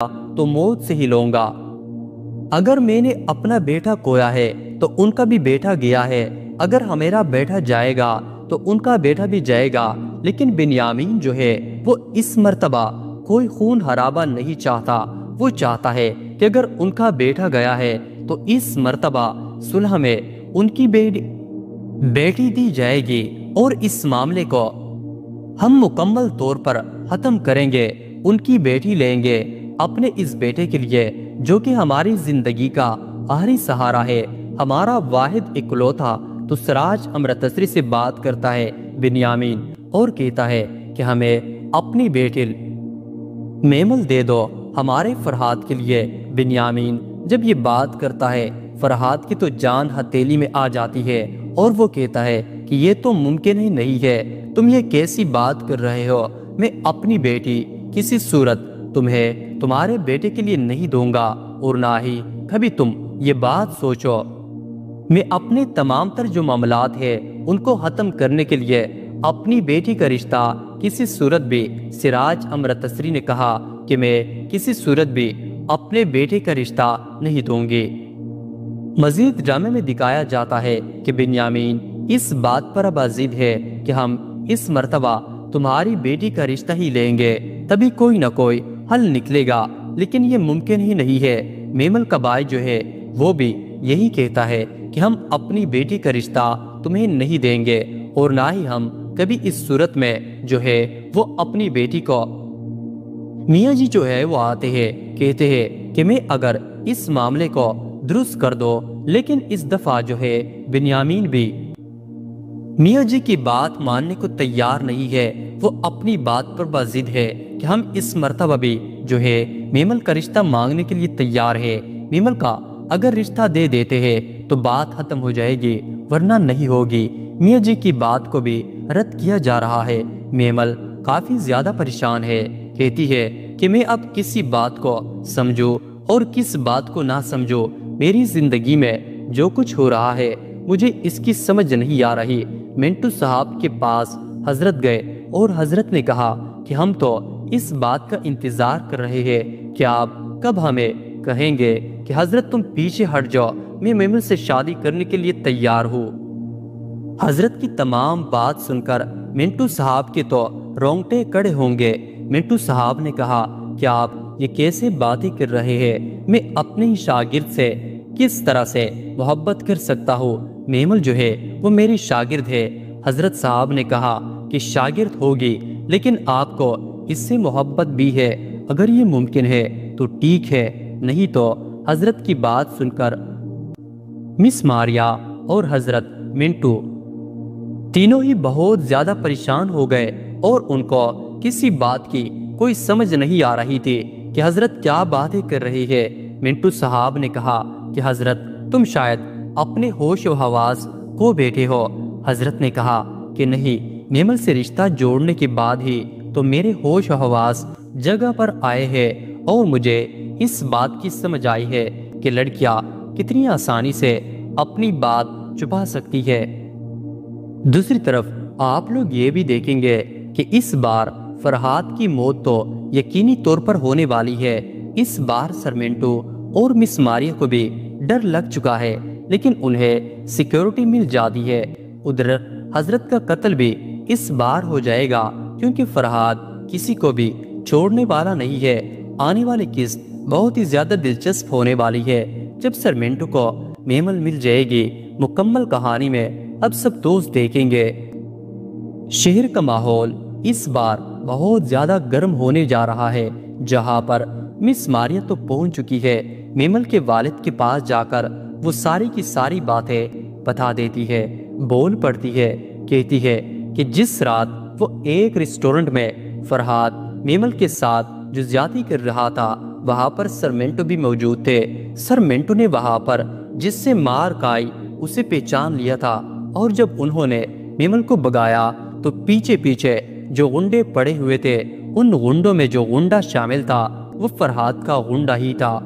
تو موت سے ہی لوں گا۔ اگر میں نے اپنا بیٹا کھویا ہے تو ان کا بھی بیٹا گیا ہے، اگر ہمیرا بیٹا جائے گا تو ان کا بیٹا بھی جائے گا۔ لیکن بنیامین جو ہے وہ اس مرتبہ کوئی خون خرابہ نہیں چاہتا، وہ چاہتا ہے کہ اگر ان کا بیٹا گیا ہے تو اس مرتبہ صلح میں ان کی بیٹی دی جائے گی، اور اس معاملے کو ہم مکمل طور پر ختم کریں گے، ان کی بیٹی لیں گے اپنے اس بیٹے کے لیے جو کہ ہماری زندگی کا آخری سہارا ہے، ہمارا واحد اکلوتا۔ تو سراج امرتسری سے بات کرتا ہے بنیامین اور کہتا ہے کہ ہمیں اپنی بیٹی میمل دے دو ہمارے فرحاد کے لیے۔ بنیامین جب یہ بات کرتا ہے فرحاد کی تو جان ہتھیلی میں آ جاتی ہے، اور وہ کہتا ہے کہ یہ تو ممکن ہی نہیں ہے، تم یہ کیسی بات کر رہے ہو؟ میں اپنی بیٹی کسی صورت تمہیں تمہارے بیٹے کے لیے نہیں دوں گا، اور نہ ہی کبھی تم یہ بات سوچو۔ میں اپنے تمام تر جو معاملات ہیں ان کو ختم کرنے کے لیے اپنی بیٹی کا رشتہ کسی صورت بھی، سراج امرتسری نے کہا کہ میں کسی صورت بھی اپنے بیٹے کا رشتہ نہیں دوں گی۔ مزید ڈرامے میں دکھایا جاتا ہے کہ بنیامین اس بات پر ضد ہے کہ ہم اس مرتبہ تمہاری بیٹی کا رشتہ ہی لیں گے، تبھی کوئی نہ کوئی حل نکلے گا، لیکن یہ ممکن ہی نہیں ہے۔ میمل کا بھائی جو ہے وہ بھی یہی کہتا ہے کہ ہم اپنی بیٹی کا رشتہ تمہیں نہیں دیں گے، اور نہ ہی ہم کبھی اس صورت میں جو ہے وہ اپنی بیٹی کو۔ میاں جی جو ہے وہ آتے ہیں، کہتے ہیں کہ میں اگر اس معاملے کو درست کر دو، لیکن اس دفعہ جو ہے بنیامین بھی میاں جی کی بات ماننے کو تیار نہیں ہے، وہ اپنی بات پر ضد ہے کہ ہم اس مرتبہ بھی جو ہے میمل کا رشتہ مانگنے کے لیے تیار ہے۔ میمل کا اگر رشتہ دے دیتے ہیں تو بات ختم ہو جائے گی، ورنہ نہیں ہوگی۔ میاں جی کی بات کو بھی رد کیا جا رہا ہے۔ میمل کافی زیادہ پریشان ہے، کہتی ہے کہ میں اب کسی بات کو سمجھوں اور کس بات کو نہ سمجھوں، میری زندگی میں جو کچھ ہو رہا ہے مجھے اس کی سمجھ نہیں آ رہی۔ منٹو صاحب کے پاس حضرت گئے اور حضرت نے کہا کہ ہم تو اس بات کا انتظار کر رہے ہیں کہ آپ کب ہمیں کہیں گے کہ حضرت تم پیچھے ہٹ جاؤ، میں میمل سے شادی کرنے کے لیے تیار ہوں۔ حضرت کی تمام بات سن کر منٹو صاحب کے تو رونگٹے کھڑے ہوں گے۔ منٹو صاحب نے کہا کہ آپ یہ کیسے باتیں کر رہے ہیں، میں اپنے ہی شاگرد سے کس طرح سے محبت کر سکتا ہوں؟ میمل جو ہے وہ میری شاگرد ہے۔ حضرت صاحب نے کہا کہ شاگرد ہوگی، لیکن آپ کو اس سے محبت بھی ہے، اگر یہ ممکن ہے تو ٹھیک ہے، نہیں تو۔ حضرت کی بات سن کر مس ماریا اور حضرت منٹو تینوں ہی بہت زیادہ پریشان ہو گئے، اور ان کو کسی بات کی کوئی سمجھ نہیں آ رہی تھی کہ حضرت کیا باتیں کر رہی ہے۔ منٹو صاحب نے کہا کہ حضرت تم شاید اپنے ہوش و حواس کھو بیٹھے ہو۔ حضرت نے کہا کہ نہیں، میمل سے رشتہ جوڑنے کے بعد ہی تو میرے ہوش و حواس جگہ پر آئے ہیں، اور مجھے اس بات کی سمجھ آئی ہے کہ لڑکیاں کتنی آسانی سے اپنی بات چھپا سکتی ہے۔ دوسری طرف آپ لوگ یہ بھی دیکھیں گے کہ اس بار فرحاد کی موت تو یقینی طور پر ہونے والی ہے۔ اس بار سر منٹو اور مس ماریا کو بھی ڈر لگ چکا ہے، لیکن انہیں سیکیورٹی مل جاتی ہے۔ ادھر حضرت کا قتل بھی اس بار ہو جائے گا، کیونکہ فرحاد کسی کو بھی چھوڑنے والا نہیں ہے۔ آنے والی قسط بہت ہی زیادہ دلچسپ ہونے والی ہے، جب سر منٹو کو میمل مل جائے گی۔ مکمل کہانی میں اب سب دوست دیکھیں گے۔ شہر کا ماحول اس بار بہت زیادہ گرم ہونے جا رہا ہے، جہاں پر مس ماریا تو پہنچ چکی ہے۔ میمل کے والد کے پاس جا کر وہ ساری کی ساری باتیں بتا دیتی ہے، بول پڑتی ہے، کہتی ہے کہ جس رات وہ ایک ریسٹورنٹ میں فرحاد میمل کے ساتھ جو زیادتی کر رہا تھا، وہاں پر سر منٹو بھی موجود تھے۔ سر منٹو نے وہاں پر جس سے مار کھائی اسے پہچان لیا تھا، اور جب انہوں نے میمل کو بگایا تو پیچھے پیچھے جو غنڈے پڑے ہوئے تھے، ان غنڈوں میں جو غنڈا شامل تھا وہ فرحاد کا غنڈا ہی تھا۔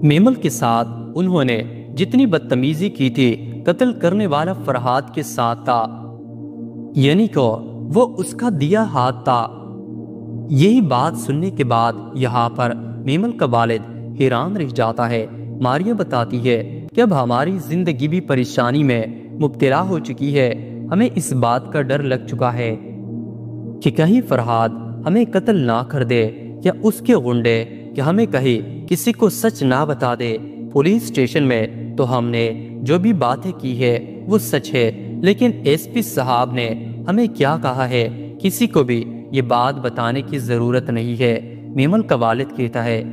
میمل کے ساتھ انہوں نے جتنی بدتمیزی کی تھی، قتل کرنے والا فرحاد کے ساتھ تھا، یعنی کہ وہ اس کا دیا ہاتھ تھا۔ یہی بات سننے کے بعد یہاں پر میمل کا والد حیران رہ جاتا ہے۔ ماریا بتاتی ہے کہ اب ہماری زندگی بھی پریشانی میں مبتلا ہو چکی ہے۔ ہمیں اس بات کا ڈر لگ چکا ہے کہ کہیں فرحاد ہمیں قتل نہ کر دے، یا اس کے غنڈے کہ ہمیں کہیں کسی کو سچ نہ بتا دے۔ پولیس اسٹیشن میں تو ہم نے جو بھی باتیں کی ہے وہ سچ ہے، لیکن ایس پی صاحب نے ہمیں کیا کہا ہے، کسی کو بھی یہ بات بتانے کی ضرورت نہیں ہے۔ میمل کا والد کہتا ہے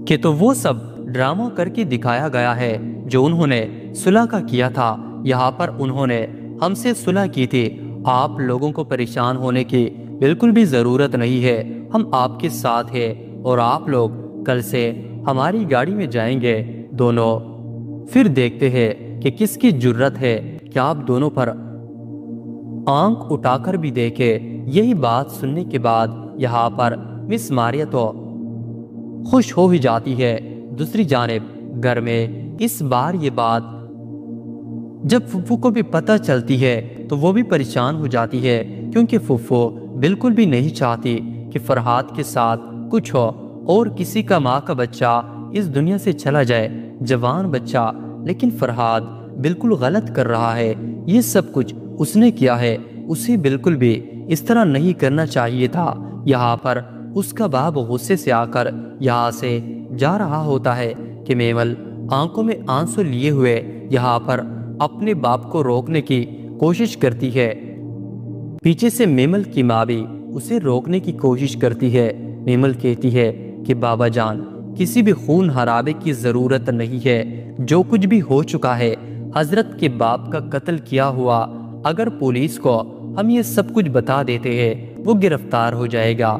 کہ تو وہ سب ڈرامہ کر کے دکھایا گیا ہے جو انہوں نے صلح کا کیا تھا۔ یہاں پر انہوں نے ہم سے صلح کی تھی، آپ لوگوں کو پریشان ہونے کی بالکل بھی ضرورت نہیں ہے، ہم آپ کے ساتھ ہیں، اور آپ لوگ کل سے ہماری گاڑی میں جائیں گے دونوں۔ پھر دیکھتے ہیں کہ کس کی جرت ہے کہ آپ دونوں پر آنکھ اٹھا کر بھی دیکھے۔ یہی بات سننے کے بعد یہاں پر مس ماریا تو خوش ہو ہی جاتی ہے۔ دوسری جانب گھر میں اس بار یہ بات جب پھپھو کو بھی پتہ چلتی ہے تو وہ بھی پریشان ہو جاتی ہے، کیونکہ پھپھو بالکل بھی نہیں چاہتی کہ فرحاد کے ساتھ کچھ ہو اور کسی کا ماں کا بچہ اس دنیا سے چلا جائے، جوان بچہ۔ لیکن فرحاد بالکل غلط کر رہا ہے، یہ سب کچھ اس نے کیا ہے، اسے بالکل بھی اس طرح نہیں کرنا چاہیے تھا۔ یہاں پر اس کا باپ غصے سے آ کر یہاں سے جا رہا ہوتا ہے کہ میمل آنکھوں میں آنسو لیے ہوئے یہاں پر اپنے باپ کو روکنے کی کوشش کرتی ہے۔ پیچھے سے میمل کی ماں بھی اسے روکنے کی کوشش کرتی ہے۔ میمل کہتی ہے کہ بابا جان، کسی بھی خون حرابے کی ضرورت نہیں ہے، جو کچھ بھی ہو چکا ہے، حضرت کے باپ کا قتل کیا ہوا، اگر پولیس کو ہم یہ سب کچھ بتا دیتے ہیں وہ گرفتار ہو جائے گا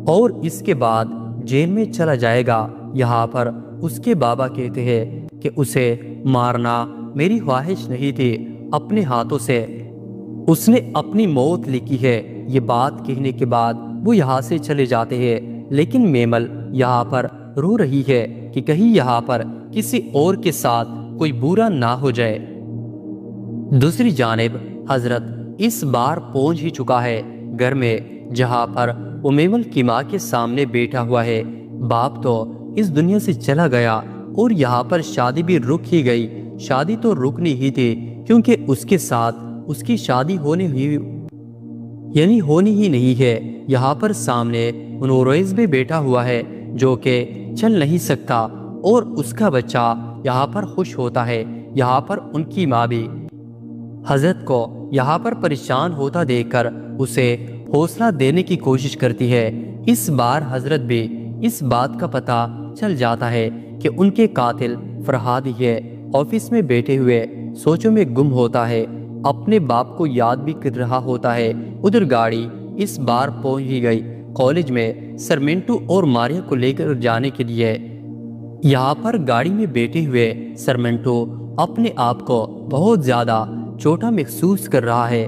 اور اس کے بعد جیل میں چلا جائے گا۔ یہاں پر اس کے بابا کہتے ہیں کہ اسے مارنا میری خواہش نہیں تھی، اپنے ہاتھوں سے اس نے اپنی موت لکھی ہے۔ یہ بات کہنے کے بعد وہ یہاں سے چلے جاتے ہیں، لیکن میمل یہاں پر رو رہی ہے کہ کہیں یہاں پر کسی اور کے ساتھ کوئی برا نہ ہو جائے۔ دوسری جانب حضرت اس بار پہنچ ہی چکا ہے گھر میں، جہاں پر وہ میمل کی ماں کے سامنے بیٹھا ہوا ہے۔ باپ تو اس دنیا سے چلا گیا اور یہاں پر شادی بھی رک ہی گئی۔ شادی تو رکنی ہی تھی، کیونکہ اس کے ساتھ اس کی شادی ہونی ہی نہیں ہے۔ یہاں پر سامنے نوروز بھی بیٹھا ہوا ہے جو کہ چل نہیں سکتا، اور اس کا بچہ یہاں پر خوش ہوتا ہے۔ یہاں پر ان کی ماں بھی حضرت کو یہاں پر پریشان ہوتا دیکھ کر اسے حوصلہ دینے کی کوشش کرتی ہے۔ اس بار حضرت بھی اس بات کا پتہ چل جاتا ہے کہ ان کے قاتل فرحاد ہی ہے۔ آفس میں بیٹھے ہوئے سوچوں میں گم ہوتا ہے، اپنے باپ کو یاد بھی کر رہا ہوتا ہے۔ ادھر گاڑی اس بار پہنچ ہی گئی کالج میں سرمنٹو اور ماریا کو لے کر جانے کے لیے۔ یہاں پر گاڑی میں بیٹھے ہوئے سرمنٹو اپنے آپ کو بہت زیادہ چھوٹا محسوس کر رہا ہے۔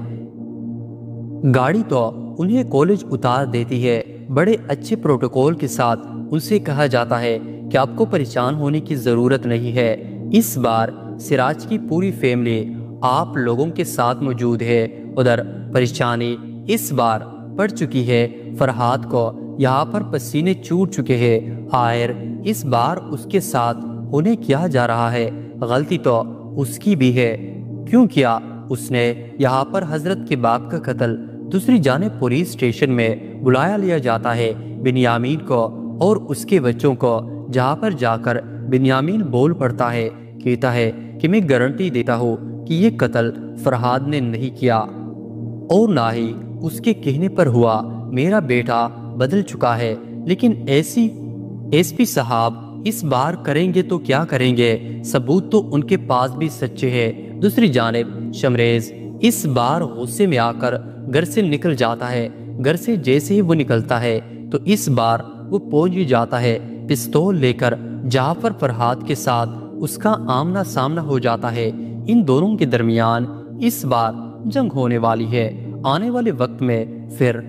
گاڑی تو انہیں کالج اتار دیتی ہے، بڑے اچھے پروٹوکول کے ساتھ ان سے کہا جاتا ہے کہ آپ کو پریشان ہونے کی ضرورت نہیں ہے۔ اس بار سراج کی پوری فیملی آپ لوگوں کے ساتھ موجود ہے۔ ادھر پریشانی اس بار پڑ چکی ہے، فرحاد کو یہاں پر پسینے چھوٹ چکے ہیں۔ آخر اس بار اس کے ساتھ ہونے کیا جا رہا ہے؟ غلطی تو اس کی بھی ہے، کیوں کیا اس نے یہاں پر حضرت کے باپ کا قتل۔ دوسری جانب پولیس اسٹیشن میں بلایا لیا جاتا ہے بنیامین کو اور اس کے بچوں کو، جہاں پر جا کر بنیامین بول پڑتا ہے، کہتا ہے کہ میں گارنٹی دیتا ہوں کہ یہ قتل فرحاد نے نہیں کیا اور نہ ہی اس کے کہنے پر ہوا۔ میرا بیٹا بدل چکا ہے، لیکن ایس پی صاحب اس بار کریں گے تو کیا کریں گے، ثبوت تو ان کے پاس بھی سچے ہیں۔ دوسری جانب شمریز اس بار غصے میں آ کر گھر سے نکل جاتا ہے۔ گھر سے جیسے ہی وہ نکلتا ہے تو اس بار وہ پہنچ ہی جاتا ہے پستول لے کر، جہاں پر فرحاد کے ساتھ اس کا آمنا سامنا ہو جاتا ہے۔ ان دونوں کے درمیان اس بار جنگ ہونے والی ہے۔ آنے والے وقت میں پھر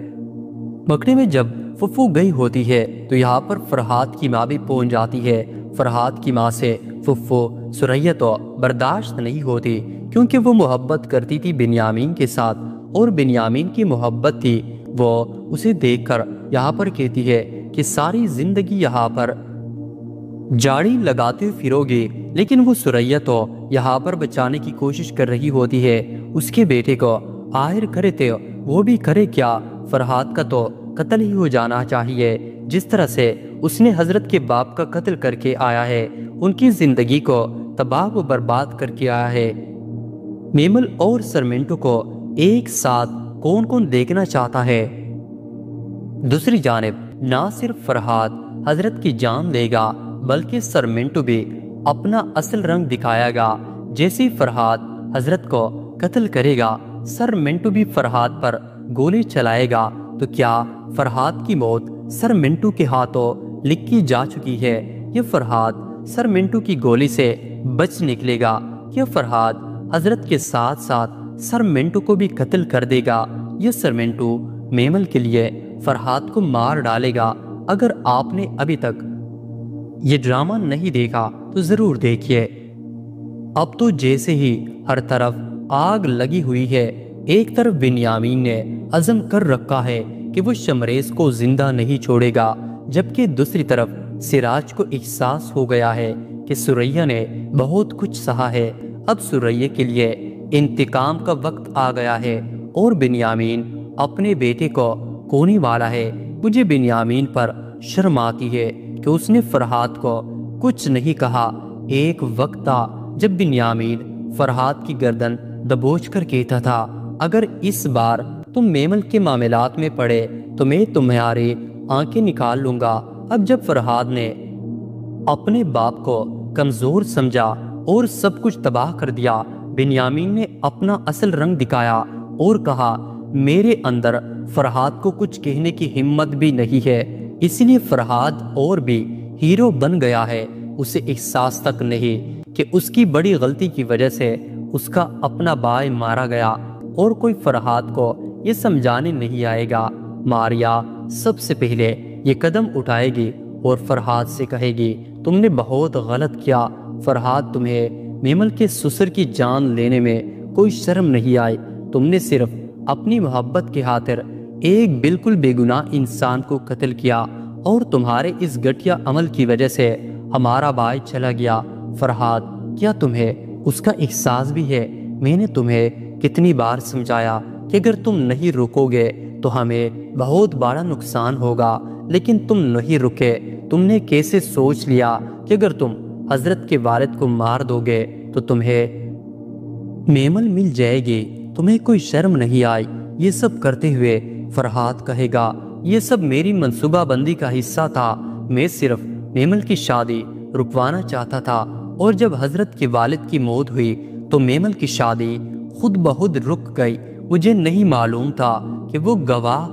پکڑے میں جب پھپھو گئی ہوتی ہے تو یہاں پر فرحاد کی ماں بھی پہنچ جاتی ہے۔ فرحاد کی ماں سے پھپھو سریا تو برداشت نہیں ہوتی، کیونکہ وہ محبت کرتی تھی بنیامین کے ساتھ اور بنیامین کی محبت تھی۔ وہ اسے دیکھ کر یہاں پر کہتی ہے کہ ساری زندگی یہاں پر جاڑی لگاتے پھرو گی، لیکن وہ سریا تو یہاں پر بچانے کی کوشش کر رہی ہوتی ہے اس کے بیٹے کو۔ آخر کرے تو وہ بھی کرے کیا، فرحاد کا تو قتل ہی ہو جانا چاہیے، جس طرح سے اس نے حضرت کے باپ کا قتل کر کے آیا ہے، ان کی زندگی کو تباہ و برباد کر کے آیا ہے۔ میمل اور سرمنٹو کو ایک ساتھ کون کون دیکھنا چاہتا ہے؟ دوسری جانب نہ صرف فرحاد حضرت کی جان لے گا بلکہ سرمنٹو بھی اپنا اصل رنگ دکھائے گا۔ جیسے فرحاد حضرت کو قتل کرے گا، سرمنٹو بھی فرحاد پر گولی چلائے گا، تو کیا فرحاد کی موت سرمنٹو کے ہاتھوں لکھی جا چکی ہے؟ یہ فرحاد سرمنٹو کی گولی سے بچ نکلے گا؟ یہ فرحاد حضرت کے ساتھ ساتھ سرمنٹو کو بھی قتل کر دے گا؟ یہ سرمنٹو میمل کے لیے فرحاد کو مار ڈالے گا؟ اگر آپ نے ابھی تک یہ ڈرامہ نہیں دیکھا تو ضرور دیکھیے۔ اب تو جیسے ہی ہر طرف آگ لگی ہوئی ہے، ایک طرف بنیامین نے عزم کر رکھا ہے کہ وہ شمریز کو زندہ نہیں چھوڑے گا، جبکہ دوسری طرف سراج کو احساس ہو گیا ہے کہ سریا نے بہت کچھ سہا ہے، اب سریا کے لیے انتقام کا وقت آ گیا ہے اور بنیامین اپنے بیٹے کو کھونے والا ہے۔ مجھے بنیامین پر شرم آتی ہے کہ اس نے فرحاد کو کچھ نہیں کہا۔ ایک وقت تھا جب بنیامین فرحاد کی گردن دبوچ کر کہتا تھا، اگر اس بار تم میمل کے معاملات میں پڑے تو میں تمہاری آنکھیں نکال لوں گا۔ اب جب فرحاد نے اپنے باپ کو کمزور سمجھا اور سب کچھ تباہ کر دیا، بنیامین نے اپنا اصل رنگ دکھایا اور کہا، میرے اندر فرحاد کو کچھ کہنے کی ہمت بھی نہیں ہے، اس لیے فرحاد اور بھی ہیرو بن گیا ہے۔ اسے احساس تک نہیں کہ اس کی بڑی غلطی کی وجہ سے اس کا اپنا بھائی مارا گیا، اور کوئی فرحاد کو یہ سمجھانے نہیں آئے گا۔ ماریا سب سے پہلے یہ قدم اٹھائے گی اور فرحاد سے کہے گی، تم نے بہت غلط کیا فرحاد، تمہیں میمل کے سسر کی جان لینے میں کوئی شرم نہیں آئی، تم نے صرف اپنی محبت کی خاطر ایک بالکل بے گناہ انسان کو قتل کیا، اور تمہارے اس گھٹیا عمل کی وجہ سے ہمارا بھائی چلا گیا۔ فرحاد، کیا تمہیں اس کا احساس بھی ہے؟ میں نے تمہیں کتنی بار سمجھایا کہ اگر تم نہیں رکو گے تو ہمیں بہت بڑا نقصان ہوگا، لیکن تم نہیں رکے۔ تم نے کیسے سوچ لیا کہ اگر تم حضرت کے والد کو مار دو گے تو تمہیں میمل مل جائے گی؟ تمہیں کوئی شرم نہیں آئی؟ یہ سب کرتے ہوئے فرحاد کہے گا، یہ سب میری منصوبہ بندی کا حصہ تھا، میں صرف میمل کی شادی رکوانا چاہتا تھا، اور جب حضرت کے والد کی موت ہوئی تو میمل کی شادی خود بخود رک گئی۔ مجھے نہیں معلوم تھا کہ وہ گواہ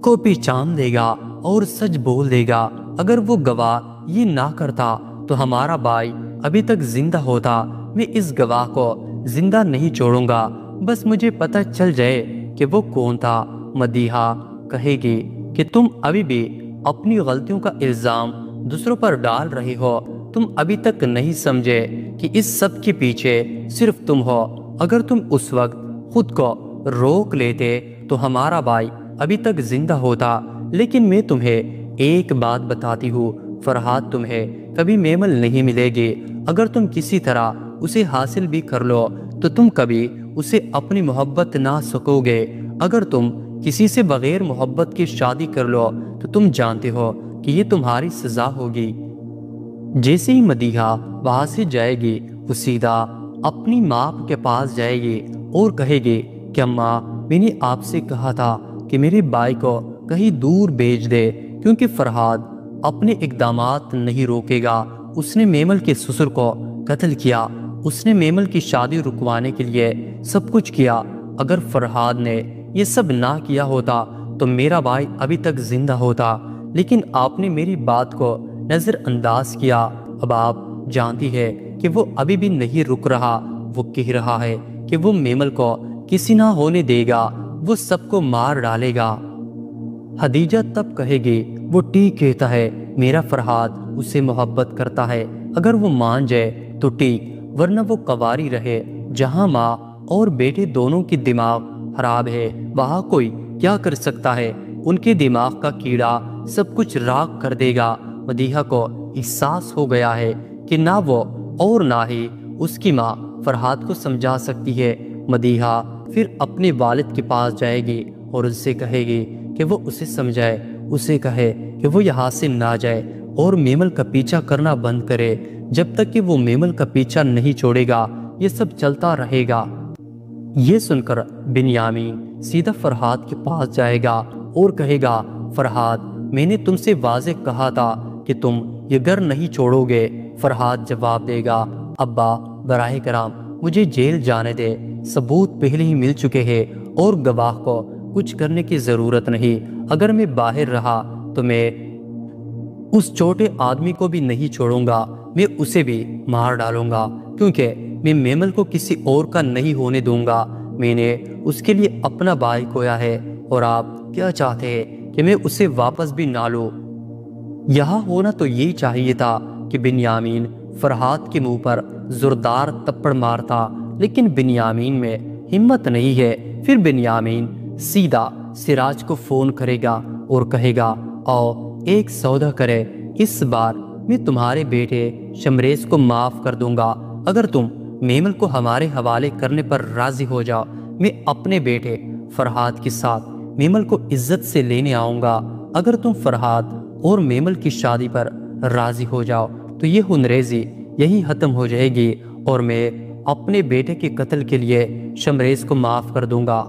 کو پہچان دے گا اور سچ بول دے گا۔ اگر وہ گواہ یہ نہ کرتا تو ہمارا بھائی ابھی تک زندہ ہوتا۔ میں اس گواہ کو زندہ نہیں چھوڑوں گا، بس مجھے پتہ چل جائے کہ وہ کون تھا۔ مدیحہ کہے گی کہ تم ابھی بھی اپنی غلطیوں کا الزام دوسروں پر ڈال رہے ہو، تم ابھی تک نہیں سمجھے کہ اس سب کے پیچھے صرف تم ہو۔ اگر تم اس وقت خود کو روک لیتے تو ہمارا بھائی ابھی تک زندہ ہوتا۔ لیکن میں تمہیں ایک بات بتاتی ہوں، فرحاد تمہیں کبھی میمل نہیں ملے گی۔ اگر تم کسی طرح اسے حاصل بھی کر لو تو تم کبھی اسے اپنی محبت نہ سکو گے۔ اگر تم کسی سے بغیر محبت کی شادی کر لو تو تم جانتے ہو کہ یہ تمہاری سزا ہوگی۔ جیسے ہی مدیحہ وہاں سے جائے گی، وہ سیدھا اپنی ماں کے پاس جائے گی اور کہے گی کہ اماں، میں نے آپ سے کہا تھا کہ میرے بھائی کو کہیں دور بھیج دے، کیونکہ فرحاد اپنے اقدامات نہیں روکے گا۔ اس نے میمل کے سسر کو قتل کیا، اس نے میمل کی شادی رکوانے کے لیے سب کچھ کیا۔ اگر فرحاد نے یہ سب نہ کیا ہوتا تو میرا بھائی ابھی تک زندہ ہوتا، لیکن آپ نے میری بات کو نظر انداز کیا۔ اب آپ جانتی ہے کہ وہ ابھی بھی نہیں رک رہا، وہ کہہ رہا ہے کہ وہ میمل کو کسی نہ ہونے دے گا، وہ سب کو مار ڈالے گا۔ خدیجہ تب کہے گی، وہ ٹھیک کہتا ہے، میرا فرحاد اسے محبت کرتا ہے، اگر وہ مان جائے تو ٹھیک، ورنہ وہ کواری رہے۔ جہاں ماں اور بیٹے دونوں کی دماغ خراب ہے، وہاں کوئی کیا کر سکتا ہے؟ ان کے دماغ کا کیڑا سب کچھ راکھ کر دے گا۔ مدیحہ کو احساس ہو گیا ہے کہ نہ وہ اور نہ ہی اس کی ماں فرحاد کو سمجھا سکتی ہے۔ مدیحہ پھر اپنے والد کے پاس جائے گی اور اس سے کہے گی کہ وہ اسے سمجھائے، اسے کہے کہ وہ یہاں سے نہ جائے اور میمل کا پیچھا کرنا بند کرے۔ جب تک کہ وہ میمل کا پیچھا نہیں چھوڑے گا یہ سب چلتا رہے گا۔ یہ سن کر بنیامین سیدھا فرحاد کے پاس جائے گا اور کہے گا، فرحاد میں نے تم سے واضح کہا تھا کہ تم یہ گھر نہیں چھوڑو گے۔ فرحاد جواب دے گا، ابا براہ کرم مجھے جیل جانے دے، ثبوت پہلے ہی مل چکے ہیں اور گواہ کو کچھ کرنے کی ضرورت نہیں۔ اگر میں باہر رہا تو میں اس چھوٹے آدمی کو بھی نہیں چھوڑوں گا، میں اسے بھی مار ڈالوں گا، کیونکہ میں میمل کو کسی اور کا نہیں ہونے دوں گا۔ میں نے اس کے لیے اپنا بھائی کھویا ہے اور آپ کیا چاہتے ہیں کہ میں اسے واپس بھی نہ لوں؟ یہاں ہونا تو یہی چاہیے تھا کہ بنیامین فرحاد کے منہ پر زوردار تپڑ مارتا، لیکن بنیامین میں ہمت نہیں ہے۔ پھر بنیامین سیدھا سراج کو فون کرے گا اور کہے گا، آؤ ایک سودا کرے، اس بار میں تمہارے بیٹے شمریز کو معاف کر دوں گا اگر تم میمل کو ہمارے حوالے کرنے پر راضی ہو جاؤ۔ میں اپنے بیٹے فرحاد کے ساتھ میمل کو عزت سے لینے آؤں گا۔ اگر تم فرحاد اور میمل کی شادی پر راضی ہو جاؤ تو یہ خونریزی یہی ختم ہو جائے گی اور میں اپنے بیٹے کے قتل کے لیے شمریز کو معاف کر دوں گا،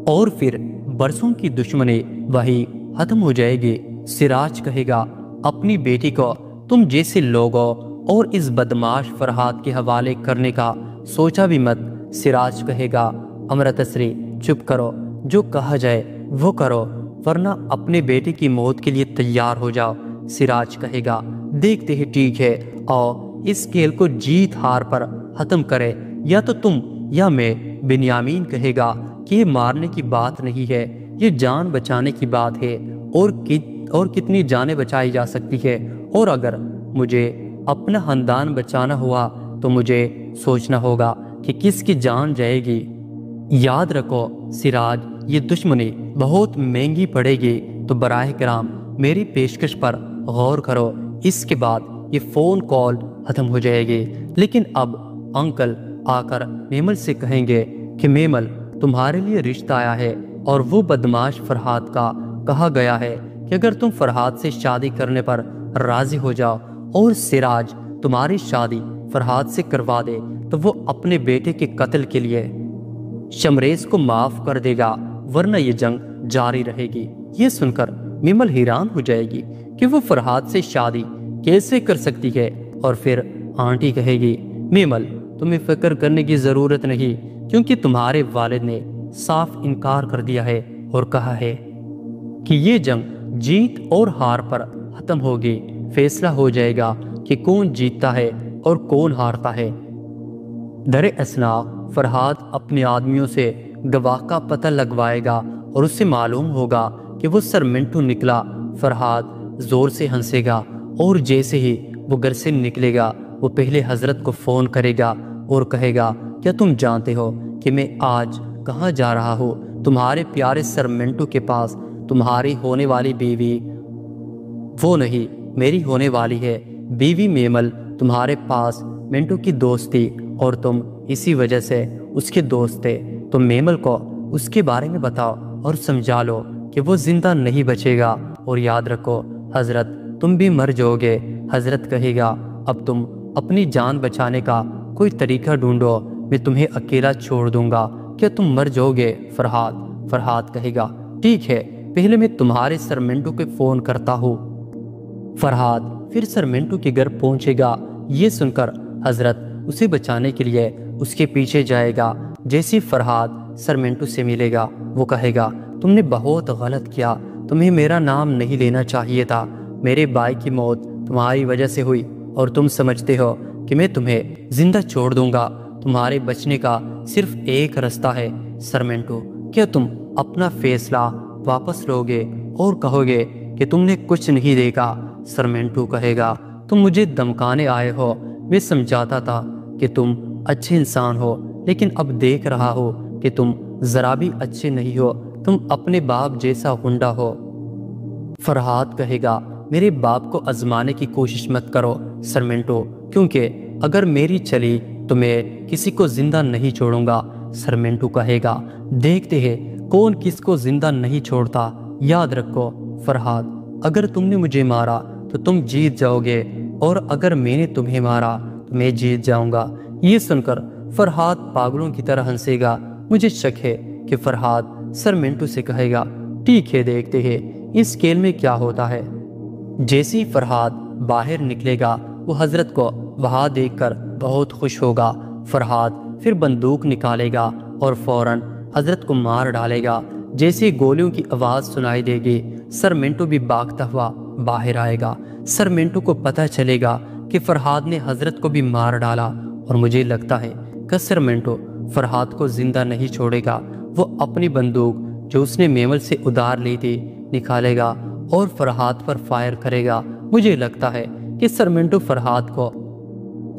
اور پھر برسوں کی دشمنی وہی ختم ہو جائے گی۔ سراج کہے گا، اپنی بیٹی کو تم جیسے لوگوں اور اس بدماش فرحاد کے حوالے کرنے کا سوچا بھی مت۔ سراج کہے گا، امرتسری چپ کرو، جو کہا جائے وہ کرو ورنہ اپنے بیٹے کی موت کے لیے تیار ہو جاؤ۔ سراج کہے گا، دیکھتے ہی ٹھیک ہے، آؤ اس کھیل کو جیت ہار پر ختم کرے، یا تو تم یا میں۔ بنیامین کہے گا کہ یہ مارنے کی بات نہیں ہے، یہ جان بچانے کی بات ہے، اور کتنی جانیں بچائی جا سکتی ہے، اور اگر مجھے اپنا خاندان بچانا ہوا تو مجھے سوچنا ہوگا کہ کس کی جان جائے گی۔ یاد رکھو سراج، یہ دشمنی بہت مہنگی پڑے گی، تو براہ کرم میری پیشکش پر غور کرو۔ اس کے بعد یہ فون کال ختم ہو جائے گی، لیکن اب انکل آ کر میمل سے کہیں گے کہ میمل تمہارے لیے رشتہ آیا ہے، اور وہ بدماش فرحاد کا کہا گیا ہے کہ اگر تم فرحاد سے شادی کرنے پر راضی ہو جاؤ اور سراج تمہاری شادی فرحاد سے کروا دے تو وہ اپنے بیٹے کے قتل کے لیے شمریز کو معاف کر دے گا، ورنہ یہ جنگ جاری رہے گی۔ یہ سن کر میمل حیران ہو جائے گی کہ وہ فرحاد سے شادی کیسے کر سکتی ہے، اور پھر آنٹی کہے گی، میمل تمہیں فکر کرنے کی ضرورت نہیں، کیونکہ تمہارے والد نے صاف انکار کر دیا ہے اور کہا ہے کہ یہ جنگ جیت اور ہار پر ختم ہوگی۔ فیصلہ ہو جائے گا کہ کون جیتتا ہے اور کون ہارتا ہے۔ در اثنا فرحاد اپنے آدمیوں سے گواہ کا پتہ لگوائے گا اور اس سے معلوم ہوگا کہ وہ سر منٹو نکلا۔ فرحاد زور سے ہنسے گا اور جیسے ہی وہ گھر سے نکلے گا وہ پہلے حضرت کو فون کرے گا اور کہے گا، کیا تم جانتے ہو کہ میں آج کہاں جا رہا ہوں؟ تمہارے پیارے سر منٹو کے پاس۔ تمہاری ہونے والی بیوی وہ نہیں، میری ہونے والی ہے بیوی میمل تمہارے پاس منٹو کی دوست تھی اور تم اسی وجہ سے اس کے دوست تھے۔ تم میمل کو اس کے بارے میں بتاؤ اور سمجھا لو کہ وہ زندہ نہیں بچے گا، اور یاد رکھو حضرت تم بھی مر جاؤ گے۔ حضرت کہے گا، اب تم اپنی جان بچانے کا کوئی طریقہ ڈھونڈو، میں تمہیں اکیلا چھوڑ دوں گا۔ کیا تم مر جاؤ گے فرحاد؟ فرحاد کہے گا، ٹھیک ہے، پہلے میں تمہارے سر منٹو کو فون کرتا ہوں۔ فرحاد پھر سر منٹو کے گھر پہنچے گا۔ یہ سن کر حضرت اسے بچانے کے لیے اس کے پیچھے جائے گا۔ جیسے فرحاد سر منٹو سے ملے گا وہ کہے گا، تم نے بہت غلط کیا، تمہیں میرا نام نہیں لینا چاہیے تھا۔ میرے بھائی کی موت تمہاری وجہ سے ہوئی اور تم سمجھتے ہو کہ میں تمہیں زندہ چھوڑ دوں گا۔ تمہارے بچنے کا صرف ایک رستہ ہے سر منٹو۔ کیا تم اپنا فیصلہ واپس لو گے اور کہو گے کہ تم نے کچھ نہیں دیکھا؟ سر منٹو کہے گا، تم مجھے دمکانے آئے ہو، میں سمجھاتا تھا کہ تم اچھے انسان ہو، لیکن اب دیکھ رہا ہو کہ تم ذرا بھی اچھے نہیں ہو۔ تم اپنے باپ جیسا ہنڈا ہو۔ فرحاد کہے گا میرے باپ کو آزمانے کی کوشش مت کرو سرمنٹو، کیونکہ اگر میری چلی تو میں کسی کو زندہ نہیں چھوڑوں گا۔ سرمنٹو کہے گا دیکھتے ہیں کون کس کو زندہ نہیں چھوڑتا۔ یاد رکھو فرحاد، اگر تم نے مجھے مارا تو تم جیت جاؤ گے، اور اگر میں نے تمہیں مارا تو میں جیت جاؤں گا۔ یہ سن کر فرحاد پاگلوں کی طرح ہنسے گا۔ مجھے شک ہے کہ فرحاد سرمنٹو سے کہے گا ٹھیک ہے دیکھتے ہیں اس کھیل میں کیا ہوتا ہے۔ جیسے ہی فرحاد باہر نکلے گا وہ حضرت کو وہاں دیکھ کر بہت خوش ہوگا۔ فرحاد پھر بندوق نکالے گا اور فوراً حضرت کو مار ڈالے گا۔ جیسے گولیوں کی آواز سنائی دے گی سرمنٹو بھی بھاگتا ہوا باہر آئے گا۔ سرمنٹو کو پتہ چلے گا کہ فرحاد نے حضرت کو بھی مار ڈالا، اور مجھے لگتا ہے کہ سرمنٹو فرحاد کو زندہ نہیں چھوڑے گا۔ وہ اپنی بندوق جو اس نے میمل سے ادھار لی تھی نکالے گا اور فرحاد پر فائر کرے گا۔ مجھے لگتا ہے کہ سرمنٹو فرحاد کو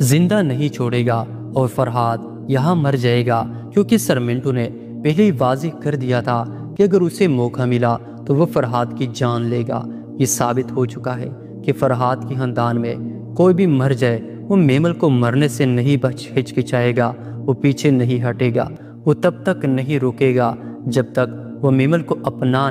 زندہ نہیں چھوڑے گا اور فرحاد یہاں مر جائے گا، کیونکہ سرمنٹو نے پہلے ہی واضح کر دیا تھا کہ اگر اسے موقع ملا تو وہ فرحاد کی جان لے گا۔ یہ ثابت ہو چکا ہے کہ فرحاد کی خاندان میں کوئی بھی مر جائے وہ میمل کو مرنے سے نہیں ہچکچائے گا، وہ پیچھے نہیں ہٹے گا، وہ تب تک نہیں رکے گا جب تک وہ میمل کو اپنا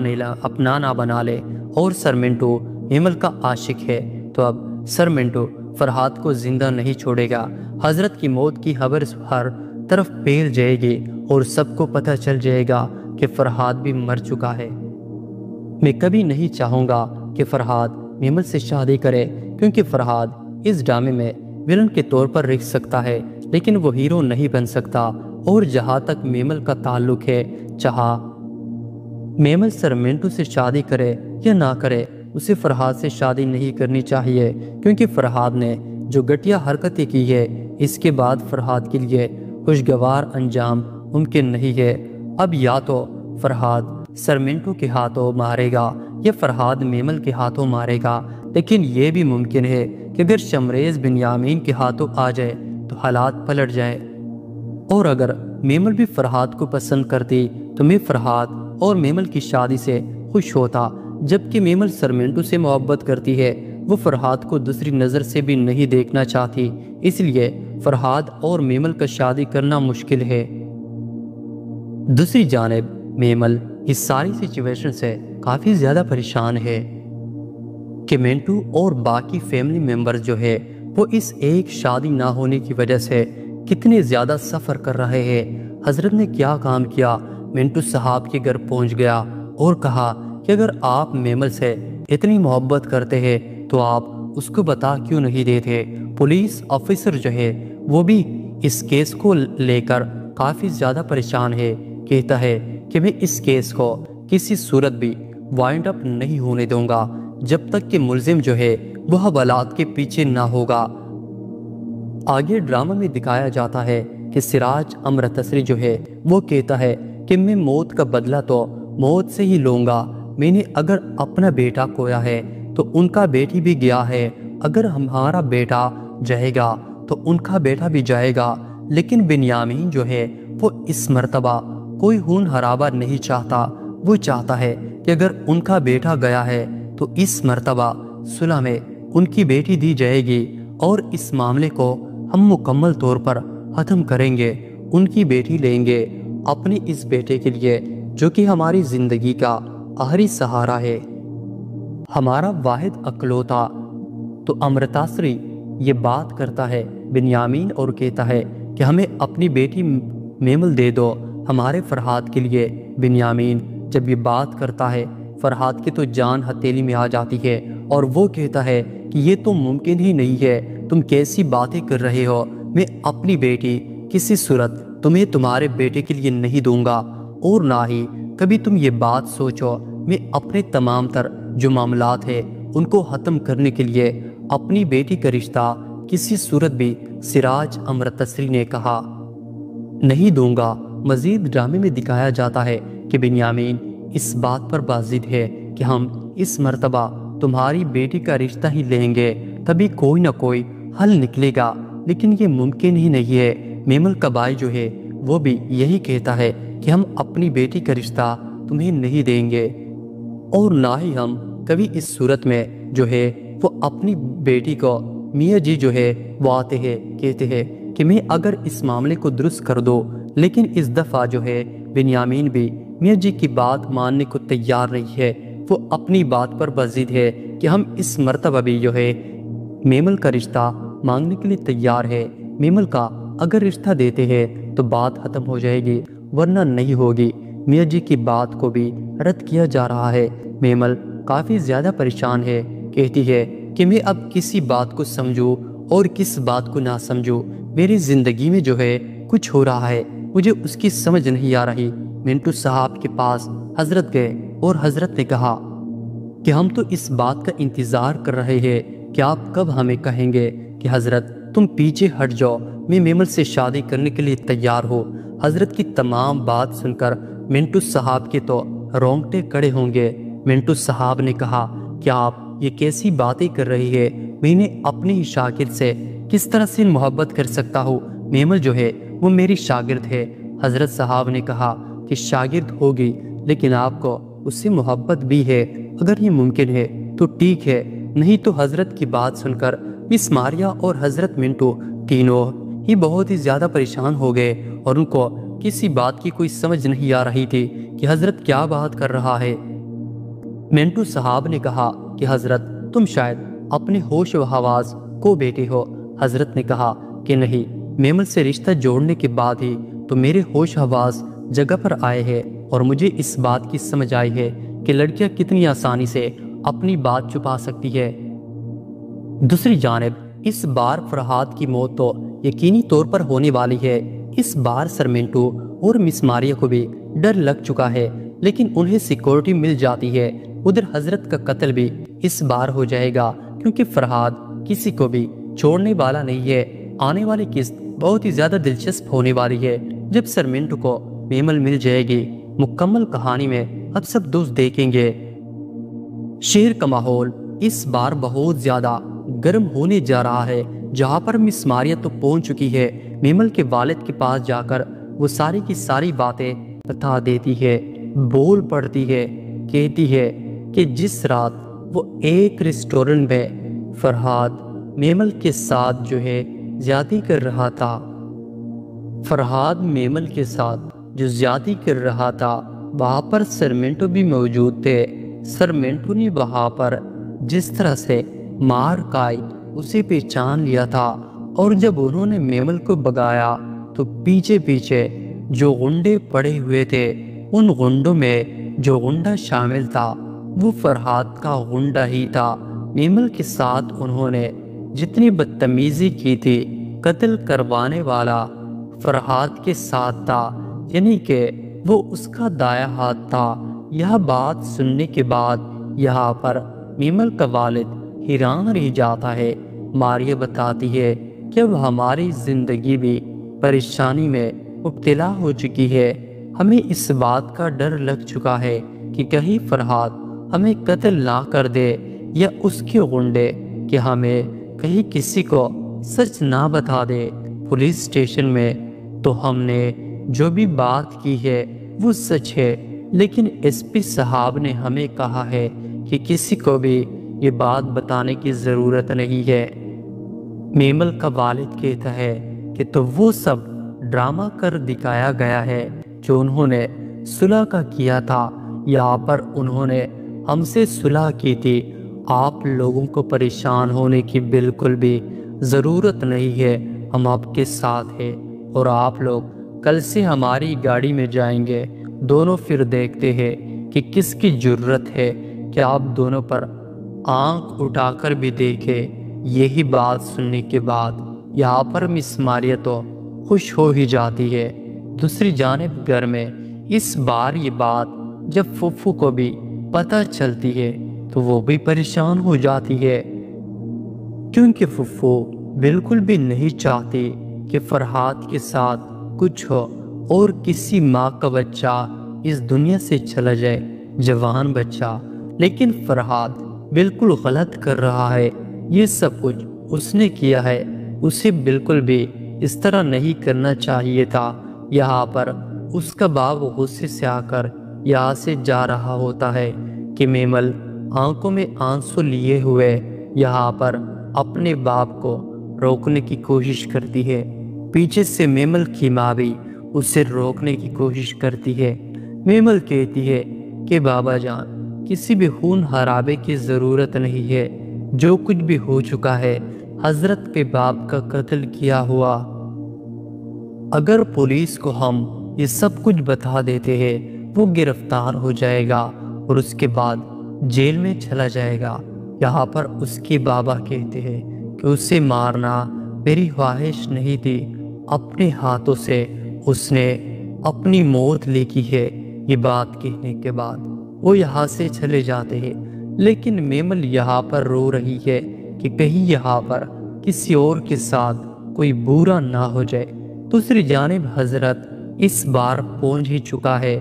نہ بنا لے۔ اور سرمنٹو میمل کا عاشق ہے، تو اب سرمنٹو فرحاد کو زندہ نہیں چھوڑے گا۔ حضرت کی موت کی خبر ہر طرف پھیل جائے گی اور سب کو پتہ چل جائے گا کہ فرحاد بھی مر چکا ہے۔ میں کبھی نہیں چاہوں گا کہ فرحاد میمل سے شادی کرے، کیونکہ فرحاد اس ڈرامے میں ولن کے طور پر رہ سکتا ہے لیکن وہ ہیرو نہیں بن سکتا۔ اور جہاں تک میمل کا تعلق ہے، چاہا میمل سرمنٹو سے شادی کرے یا نہ کرے، اسے فرحاد سے شادی نہیں کرنی چاہیے، کیونکہ فرحاد نے جو گھٹیا حرکتیں کی ہے اس کے بعد فرحاد کے لیے خوشگوار انجام ممکن نہیں ہے۔ اب یا تو فرحاد سرمنٹو کے ہاتھوں مارے گا یا فرحاد میمل کے ہاتھوں مارے گا، لیکن یہ بھی ممکن ہے کہ اگر شمریز بنیامین کے ہاتھوں آ جائے تو حالات پلٹ جائے، اور اگر میمل بھی فرحاد کو پسند کرتی تو میں فرحاد اور میمل کی شادی سے خوش ہوتا، جبکہ میمل سرمنٹو سے محبت کرتی ہے، وہ فرحاد کو دوسری نظر سے بھی نہیں دیکھنا چاہتی، اس لیے فرحاد اور میمل کا شادی کرنا مشکل ہے۔ دوسری جانب میمل اس ساری سچویشن سے کافی زیادہ پریشان ہے کہ منٹو اور باقی فیملی ممبر جو ہے وہ اس ایک شادی نہ ہونے کی وجہ سے کتنے زیادہ سفر کر رہے ہیں۔ حضرت نے کیا کام کیا، منٹو صاحب کے گھر پہنچ گیا اور کہا کہ اگر آپ میمل سے اتنی محبت کرتے ہیں تو آپ اس کو بتا کیوں نہیں دیتے۔ پولیس آفیسر جو ہے وہ بھی اس کیس کو لے کر کافی زیادہ پریشان ہے، کہتا ہے کہ میں اس کیس کو کسی صورت بھی وائنڈ اپ نہیں ہونے دوں گا جب تک کہ ملزم جو ہے وہ حوالات کے پیچھے نہ ہوگا۔ آگے ڈرامہ میں دکھایا جاتا ہے کہ سراج امرتسری جو ہے وہ کہتا ہے کہ میں موت کا بدلہ تو موت سے ہی لوں گا۔ میں نے اگر اپنا بیٹا کھویا ہے تو ان کا بیٹی بھی گیا ہے، اگر ہمارا بیٹا جائے گا تو ان کا بیٹا بھی جائے گا، لیکن بنیامین جو ہے وہ اس مرتبہ کوئی خون خرابہ نہیں چاہتا۔ وہ چاہتا ہے کہ اگر ان کا بیٹا گیا ہے تو اس مرتبہ صلح میں ان کی بیٹی دی جائے گی اور اس معاملے کو ہم مکمل طور پر ختم کریں گے، ان کی بیٹی لیں گے اپنے اس بیٹے کے لیے جو کہ ہماری زندگی کا آخری سہارا ہے، ہمارا واحد اکلوتا۔ تو امرتاسری یہ بات کرتا ہے بنیامین اور کہتا ہے کہ ہمیں اپنی بیٹی میمل دے دو ہمارے فرحاد کے لیے۔ بنیامین جب یہ بات کرتا ہے فرحاد کی تو جان ہتھیلی میں آ جاتی ہے اور وہ کہتا ہے کہ یہ تو ممکن ہی نہیں ہے، تم کیسی باتیں کر رہے ہو، میں اپنی بیٹی کسی صورت تمہیں تمہارے بیٹے کے لیے نہیں دوں گا، اور نہ ہی کبھی تم یہ بات سوچو۔ میں اپنے تمام تر جو معاملات ہیں ان کو ختم کرنے کے لیے اپنی بیٹی کا رشتہ کسی صورت بھی سراج امرتسری نے کہا نہیں دوں گا۔ مزید ڈرامے میں دکھایا جاتا ہے کہ بنیامین اس بات پر بازد ہے کہ ہم اس مرتبہ تمہاری بیٹی کا رشتہ ہی لیں گے، تبھی کوئی نہ کوئی حل نکلے گا، لیکن یہ ممکن ہی نہیں ہے۔ میمل کا بھائی جو ہے وہ بھی یہی کہتا ہے کہ ہم اپنی بیٹی کا رشتہ تمہیں نہیں دیں گے، اور نہ ہی ہم کبھی اس صورت میں جو ہے وہ اپنی بیٹی کو میاں جی جو ہے وہ آتے ہیں کہتے ہیں کہ میں اگر اس معاملے کو درست کر دو، لیکن اس دفعہ جو ہے بنیامین بھی میاں جی کی بات ماننے کو تیار نہیں ہے، وہ اپنی بات پر بضد ہے کہ ہم اس مرتبہ بھی جو ہے میمل کا رشتہ مانگنے کے لیے تیار ہے، میمل کا اگر رشتہ دیتے ہیں تو بات ختم ہو جائے گی ورنہ نہیں ہوگی۔ میاں جی کی بات کو بھی رد کیا جا رہا ہے۔ میمل کافی زیادہ پریشان ہے، کہتی ہے کہ میں اب کسی بات کو سمجھوں اور کس بات کو نہ سمجھوں، میری زندگی میں جو ہے کچھ ہو رہا ہے، مجھے اس کی سمجھ نہیں آ رہی۔ منٹو صاحب کے پاس حضرت گئے اور حضرت نے کہا کہ ہم تو اس بات کا انتظار کر رہے ہیں کہ آپ کب ہمیں کہیں گے کہ حضرت تم پیچھے ہٹ جاؤ، میں میمل سے شادی کرنے کے لیے تیار ہو۔ حضرت کی تمام بات سن کر منٹو صاحب کے تو رونگٹے کھڑے ہوں گے۔ منٹو صاحب نے کہا کہ آپ یہ کیسی باتیں کر رہی ہے، میں نے اپنی ہی شاگرد سے کس طرح سے محبت کر سکتا ہوں، میمل جو ہے وہ میری شاگرد ہے۔ حضرت صاحب نے کہا کہ شاگرد ہوگی لیکن آپ کو اس سے محبت بھی ہے، اگر یہ ممکن ہے تو ٹھیک ہے، نہیں تو حضرت کی بات سن کر مس ماریا اور حضرت منٹو تینوں ہی بہت ہی زیادہ پریشان ہو گئے اور ان کو کسی بات کی کوئی سمجھ نہیں آ رہی تھی کہ حضرت کیا بات کر رہا ہے۔ منٹو صاحب نے کہا کہ حضرت تم شاید اپنے ہوش و حواس کو بیٹے ہو۔ حضرت نے کہا کہ نہیں، میمل سے رشتہ جوڑنے کے بعد ہی تو میرے ہوش حواس جگہ پر آئے ہیں اور مجھے اس بات کی سمجھ آئی ہے کہ لڑکیاں کتنی آسانی سے اپنی بات چھپا سکتی ہے۔ دوسری جانب اس بار فرحاد کی موت تو یقینی طور پر ہونے والی ہے۔ اس بار سر منٹو اور مس ماریا کو بھی ڈر لگ چکا ہے، لیکن انہیں سیکورٹی مل جاتی ہے۔ ادھر حضرت کا قتل بھی اس بار ہو جائے گا کیونکہ فرحاد کسی کو بھی چھوڑنے والا نہیں ہے۔ آنے والی قسط بہت ہی زیادہ دلچسپ ہونے والی ہے جب سر منٹو کو میمل مل جائے گی۔ مکمل کہانی میں اب سب دوست دیکھیں گے۔ شہر کا ماحول اس بار بہت زیادہ گرم ہونے جا رہا ہے، جہاں پر مس ماریا تو پہنچ چکی ہے۔ میمل کے والد کے پاس جا کر وہ ساری کی ساری باتیں بتا دیتی ہے، بول پڑتی ہے، کہتی ہے کہ جس رات وہ ایک ریسٹورنٹ میں فرحاد میمل کے ساتھ جو ہے زیادتی کر رہا تھا، فرحاد میمل کے ساتھ جو زیادتی کر رہا تھا وہاں پر سر منٹو بھی موجود تھے۔ سر منٹو نے وہاں پر جس طرح سے مار کائی اسے پہچان لیا تھا، اور جب انہوں نے میمل کو بگایا تو پیچھے پیچھے جو غنڈے پڑے ہوئے تھے ان غنڈوں میں جو غنڈا شامل تھا وہ فرحاد کا غنڈا ہی تھا۔ میمل کے ساتھ انہوں نے جتنی بدتمیزی کی تھی قتل کروانے والا فرحاد کے ساتھ تھا، یعنی کہ وہ اس کا دایاں ہاتھ تھا۔ یہ بات سننے کے بعد یہاں پر میمل کا والد حیران رہ جاتا ہے۔ ماریا بتاتی ہے کہ اب ہماری زندگی بھی پریشانی میں مبتلا ہو چکی ہے، ہمیں اس بات کا ڈر لگ چکا ہے کہ کہیں فرحاد ہمیں قتل نہ کر دے یا اس کے غنڈے کہ ہمیں کہیں کسی کو سچ نہ بتا دے۔ پولیس اسٹیشن میں تو ہم نے جو بھی بات کی ہے وہ سچ ہے، لیکن ایس پی صاحب نے ہمیں کہا ہے کہ کسی کو بھی یہ بات بتانے کی ضرورت نہیں ہے۔ میمل کا والد کہتا ہے کہ تو وہ سب ڈرامہ کر دکھایا گیا ہے جو انہوں نے صلح کا کیا تھا، یہاں پر انہوں نے ہم سے صلح کی تھی، آپ لوگوں کو پریشان ہونے کی بالکل بھی ضرورت نہیں ہے، ہم آپ کے ساتھ ہیں اور آپ لوگ کل سے ہماری گاڑی میں جائیں گے، دونوں پھر دیکھتے ہیں کہ کس کی جرت ہے کہ آپ دونوں پر آنکھ اٹھا کر بھی دیکھے۔ یہی بات سننے کے بعد یہاں پر مس ماریا تو خوش ہو ہی جاتی ہے۔ دوسری جانب گھر میں اس بار یہ بات جب پھپھو کو بھی پتہ چلتی ہے تو وہ بھی پریشان ہو جاتی ہے، کیونکہ پھپھو بالکل بھی نہیں چاہتی کہ فرحاد کے ساتھ کچھ ہو اور کسی ماں کا بچہ اس دنیا سے چلا جائے، جوان بچہ۔ لیکن فرحاد بالکل غلط کر رہا ہے، یہ سب کچھ اس نے کیا ہے، اسے بالکل بھی اس طرح نہیں کرنا چاہیے تھا۔ یہاں پر اس کا باپ غصے سے آ کر یہاں سے جا رہا ہوتا ہے کہ میمل آنکھوں میں آنسو لیے ہوئے یہاں پر اپنے باپ کو روکنے کی کوشش کرتی ہے۔ پیچھے سے میمل کی ماں بھی اسے روکنے کی کوشش کرتی ہے۔ میمل کہتی ہے کہ بابا جان، کسی بھی خون خرابے کی ضرورت نہیں ہے، جو کچھ بھی ہو چکا ہے، حضرت کے باپ کا قتل کیا ہوا۔ اگر پولیس کو ہم یہ سب کچھ بتا دیتے ہیں، وہ گرفتار ہو جائے گا اور اس کے بعد جیل میں چلا جائے گا۔ یہاں پر اس کے بابا کہتے ہیں کہ اسے مارنا میری خواہش نہیں تھی، اپنے ہاتھوں سے اس نے اپنی موت لکھی ہے۔ یہ بات کہنے کے بعد وہ یہاں سے چلے جاتے ہیں، لیکن میمل یہاں پر رو رہی ہے کہ کہیں یہاں پر کسی اور کے ساتھ کوئی برا نہ ہو جائے۔ دوسری جانب حضرت اس بار پہنچ ہی چکا ہے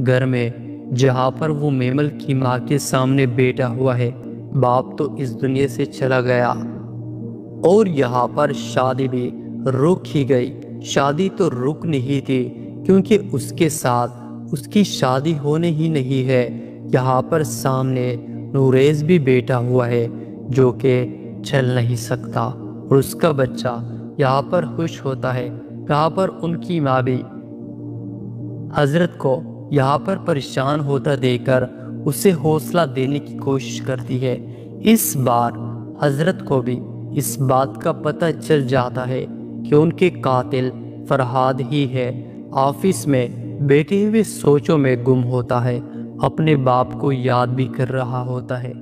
گھر میں، جہاں پر وہ میمل کی ماں کے سامنے بیٹھا ہوا ہے۔ باپ تو اس دنیا سے چلا گیا اور یہاں پر شادی بھی رک ہی گئی۔ شادی تو رک نہیں تھی کیونکہ اس کے ساتھ اس کی شادی ہونے ہی نہیں ہے۔ یہاں پر سامنے نوریز بھی بیٹھا ہوا ہے جو کہ چل نہیں سکتا، اور اس کا بچہ یہاں پر خوش ہوتا ہے۔ یہاں پر ان کی ماں بھی حضرت کو یہاں پر پریشان ہوتا دیکھ کر اسے حوصلہ دینے کی کوشش کرتی ہے۔ اس بار حضرت کو بھی اس بات کا پتہ چل جاتا ہے کہ ان کے قاتل فرہاد ہی ہے۔ آفس میں بیٹھے ہوئے سوچوں میں گم ہوتا ہے، اپنے باپ کو یاد بھی کر رہا ہوتا ہے۔